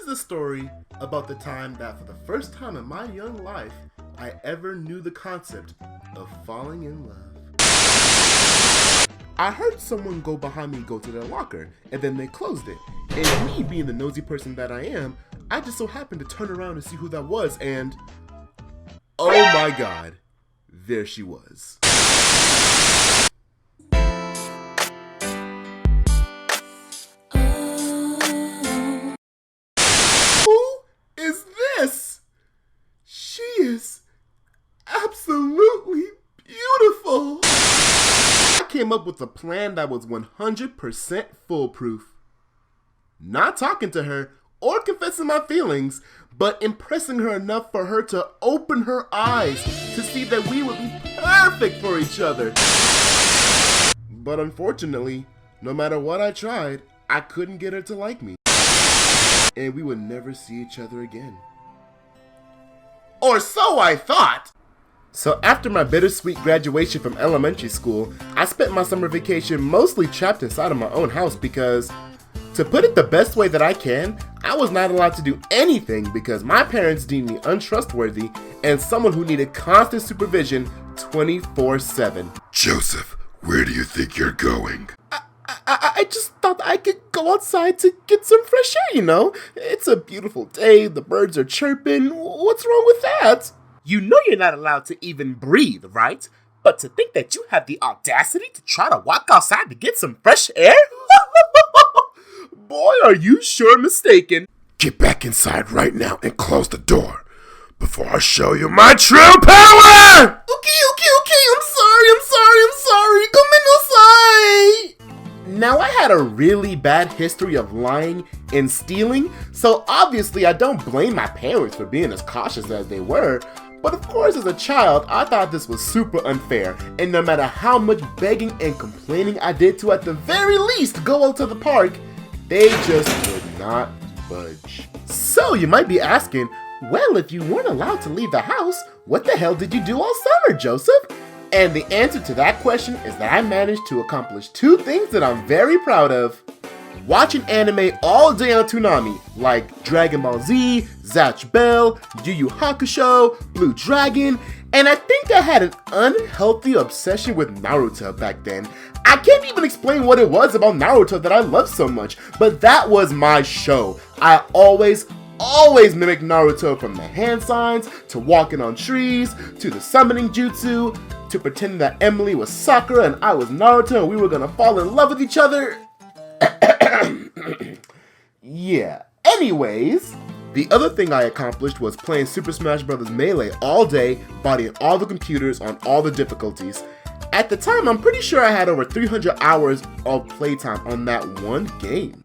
is the story about the time that for the first time in my young life, I ever knew the concept of falling in love. I heard someone go behind me go to their locker, and then they closed it. And me being the nosy person that I am, I just so happened to turn around and see who that was, and oh my god, there she was. Who is this? She is absolutely beautiful. I came up with a plan that was 100% foolproof. Not talking to her or confessing my feelings, but impressing her enough for her to open her eyes to see that we would be perfect for each other. But unfortunately, no matter what I tried, I couldn't get her to like me. And we would never see each other again. Or so I thought! So after my bittersweet graduation from elementary school, I spent my summer vacation mostly trapped inside of my own house because, to put it the best way that I can, I was not allowed to do anything because my parents deemed me untrustworthy and someone who needed constant supervision 24/7. Joseph, where do you think you're going? I just thought I could go outside to get some fresh air, you know? It's a beautiful day, the birds are chirping, what's wrong with that? You know you're not allowed to even breathe, right? But to think that you have the audacity to try to walk outside to get some fresh air? Boy, are you sure mistaken. Get back inside right now and close the door before I show you my true power! Okay, I'm sorry. Come inside. Now, I had a really bad history of lying and stealing, so obviously I don't blame my parents for being as cautious as they were. But of course, as a child, I thought this was super unfair, and no matter how much begging and complaining I did to at the very least go out to the park, they just would not budge. So you might be asking, well, if you weren't allowed to leave the house, what the hell did you do all summer, Joseph? And the answer to that question is that I managed to accomplish two things that I'm very proud of. Watching anime all day on Toonami, like Dragon Ball Z, Zatch Bell, Yu Yu Hakusho, Blue Dragon, and I think I had an unhealthy obsession with Naruto back then. I can't even explain what it was about Naruto that I loved so much, but that was my show. I always mimicked Naruto, from the hand signs, to walking on trees, to the summoning jutsu, to pretending that Emily was Sakura and I was Naruto and we were gonna fall in love with each other. Yeah. Anyways, the other thing I accomplished was playing Super Smash Bros. Melee all day, bodying all the computers on all the difficulties. At the time, I'm pretty sure I had over 300 hours of playtime on that one game.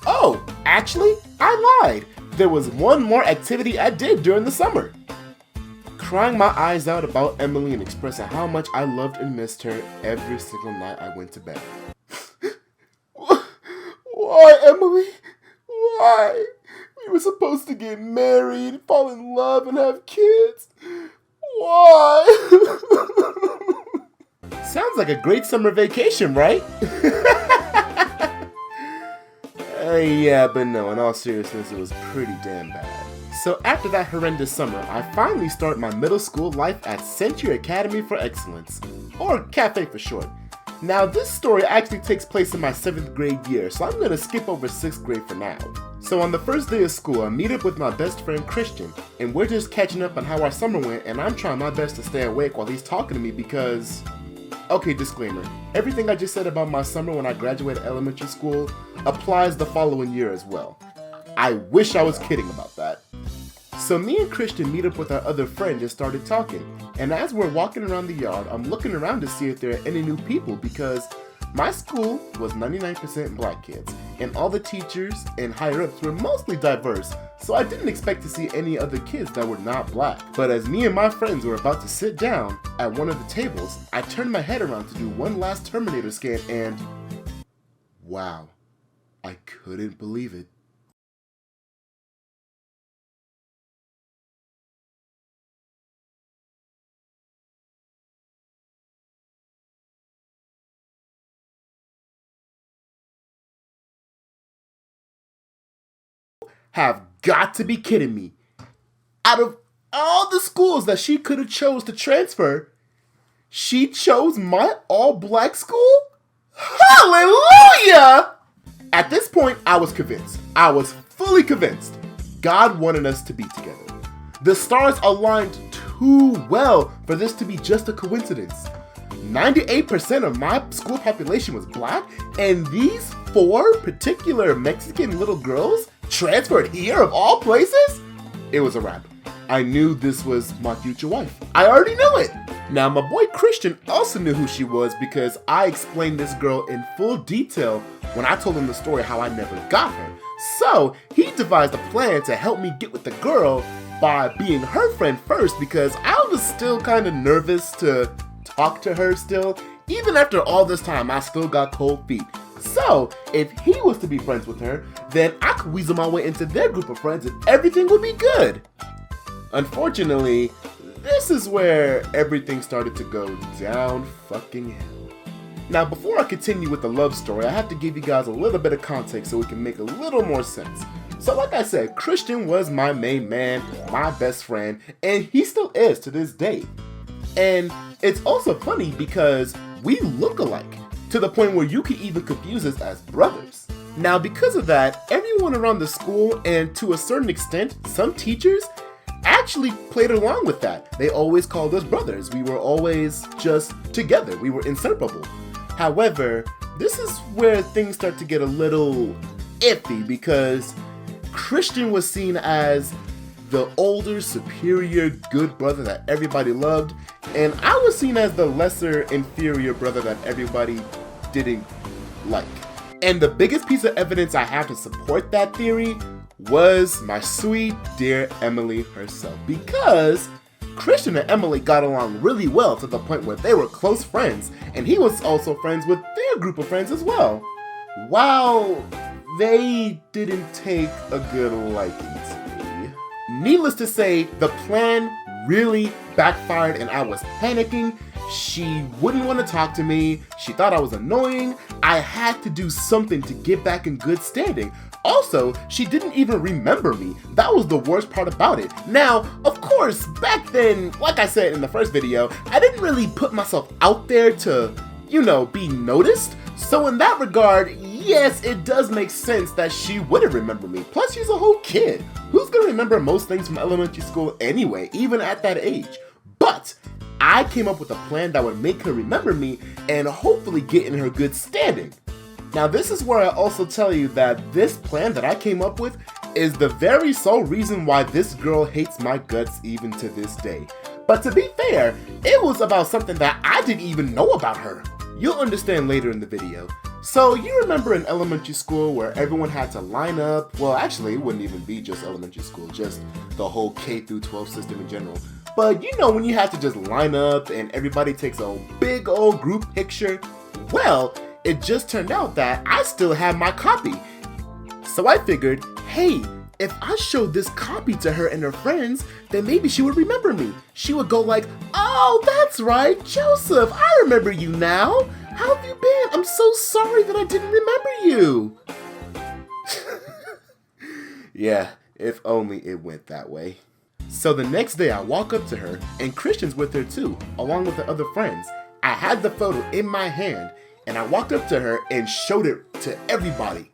Oh, actually, I lied. There was one more activity I did during the summer. Crying my eyes out about Emily and expressing how much I loved and missed her every single night I went to bed. Why, Emily? Why? We were supposed to get married, fall in love, and have kids. Why? Sounds like a great summer vacation, right? Yeah, but no, in all seriousness, it was pretty damn bad. So after that horrendous summer, I finally started my middle school life at Century Academy for Excellence, or Cafe for short. Now, this story actually takes place in my 7th grade year, so I'm gonna skip over 6th grade for now. So on the first day of school, I meet up with my best friend Christian, and we're just catching up on how our summer went, and I'm trying my best to stay awake while he's talking to me because... Okay, disclaimer. Everything I just said about my summer when I graduated elementary school applies the following year as well. I wish I was kidding about that. So me and Christian meet up with our other friend and started talking. And as we're walking around the yard, I'm looking around to see if there are any new people because my school was 99% black kids, and all the teachers and higher-ups were mostly diverse, so I didn't expect to see any other kids that were not black. But as me and my friends were about to sit down at one of the tables, I turned my head around to do one last Terminator scan and... wow, I couldn't believe it. have got to be kidding me. Out of all the schools that she could have chose to transfer, she chose my all-black school? Hallelujah! At this point, I was convinced. I was fully convinced. God wanted us to be together. The stars aligned too well for this to be just a coincidence. 98% of my school population was black, and these 4 particular Mexican little girls transferred here of all places? It was a wrap. I knew this was my future wife. I already knew it. Now, my boy Christian also knew who she was because I explained this girl in full detail when I told him the story how I never got her. So, he devised a plan to help me get with the girl by being her friend first because I was still kind of nervous to talk to her still. Even after all this time, I still got cold feet. So, if he was to be friends with her, then I could weasel my way into their group of friends and everything would be good. Unfortunately, this is where everything started to go down fucking hell. Now, before I continue with the love story, I have to give you guys a little bit of context so it can make a little more sense. So like I said, Christian was my main man, my best friend, and he still is to this day. And it's also funny because we look alike, to the point where you can even confuse us as brothers. Now, because of that, everyone around the school, and to a certain extent, some teachers, actually played along with that. They always called us brothers. We were always just together. We were inseparable. However, this is where things start to get a little iffy because Christian was seen as the older, superior, good brother that everybody loved, and I was seen as the lesser, inferior brother that everybody didn't like. And the biggest piece of evidence I have to support that theory was my sweet, dear Emily herself, because Christian and Emily got along really well to the point where they were close friends, and he was also friends with their group of friends as well. While they didn't take a good liking to me. Needless to say, the plan really backfired and I was panicking. She wouldn't want to talk to me. She thought I was annoying. I had to do something to get back in good standing. Also, she didn't even remember me. That was the worst part about it. Now, of course, back then, like I said in the first video, I didn't really put myself out there to, be noticed. So in that regard, yes, it does make sense that she wouldn't remember me. Plus, she's a whole kid. Who's gonna remember most things from elementary school anyway, even at that age? But I came up with a plan that would make her remember me and hopefully get in her good standing. Now, this is where I also tell you that this plan that I came up with is the very sole reason why this girl hates my guts even to this day. But to be fair, it was about something that I didn't even know about her. You'll understand later in the video. So you remember in elementary school where everyone had to line up? Well, actually, it wouldn't even be just elementary school, just the whole K through 12 system in general. But when you have to just line up and everybody takes a big old group picture? Well, it just turned out that I still had my copy. So I figured, hey, if I showed this copy to her and her friends, then maybe she would remember me. She would go like, oh, that's right, Joseph, I remember you now. How have you been? I'm so sorry that I didn't remember you. Yeah, if only it went that way. So the next day I walk up to her, and Christian's with her too, along with the other friends. I had the photo in my hand, and I walked up to her and showed it to everybody.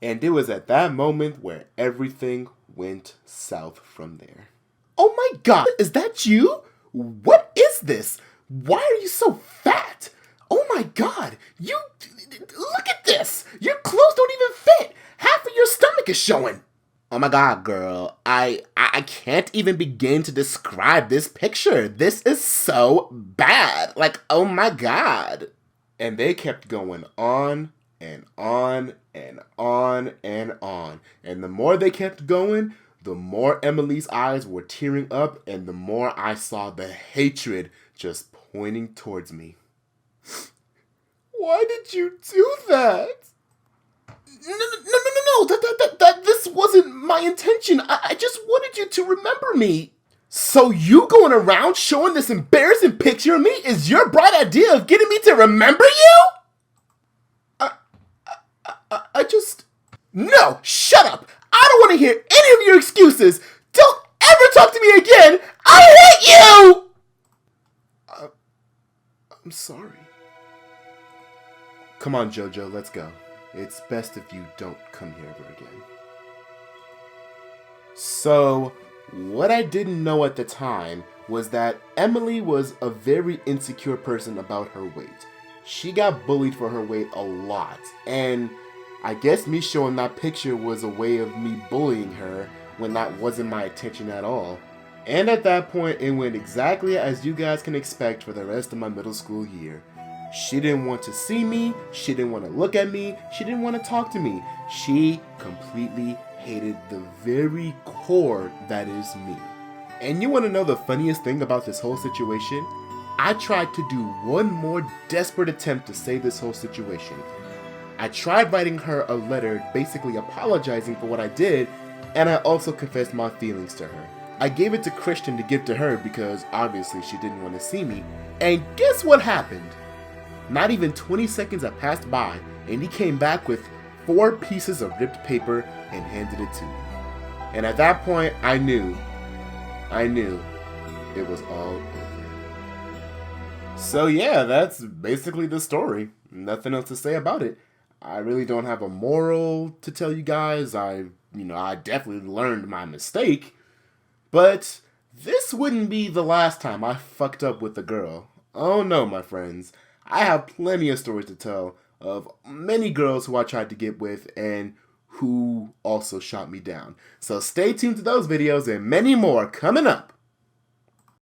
And it was at that moment where everything went south from there. Oh my God, is that you? What is this? Why are you so fat? Oh my God, look at this. Your clothes don't even fit. Half of your stomach is showing. Oh my God, girl, I can't even begin to describe this picture. This is so bad. Like, oh my God. And they kept going on and on and on and on. And the more they kept going, the more Emily's eyes were tearing up and the more I saw the hatred just pointing towards me. Why did you do that? No, this wasn't my intention. I just wanted you to remember me. So you going around showing this embarrassing picture of me is your bright idea of getting me to remember you? I just... No, shut up. I don't want to hear any of your excuses. Don't ever talk to me again. I hate you! I'm sorry. Come on, Jojo, let's go. It's best if you don't come here ever again. So, what I didn't know at the time was that Emily was a very insecure person about her weight. She got bullied for her weight a lot, and I guess me showing that picture was a way of me bullying her when that wasn't my intention at all. And at that point, it went exactly as you guys can expect for the rest of my middle school year. She didn't want to see me, she didn't want to look at me, she didn't want to talk to me. She completely hated the very core that is me. And you want to know the funniest thing about this whole situation? I tried to do one more desperate attempt to save this whole situation. I tried writing her a letter basically apologizing for what I did, and I also confessed my feelings to her. I gave it to Christian to give to her because obviously she didn't want to see me, and guess what happened? Not even 20 seconds had passed by, and he came back with 4 pieces of ripped paper and handed it to me. And at that point, I knew it was all over. So yeah, that's basically the story. Nothing else to say about it. I really don't have a moral to tell you guys. I definitely learned my mistake. But this wouldn't be the last time I fucked up with a girl. Oh no, my friends. I have plenty of stories to tell of many girls who I tried to get with and who also shot me down. So stay tuned to those videos and many more coming up.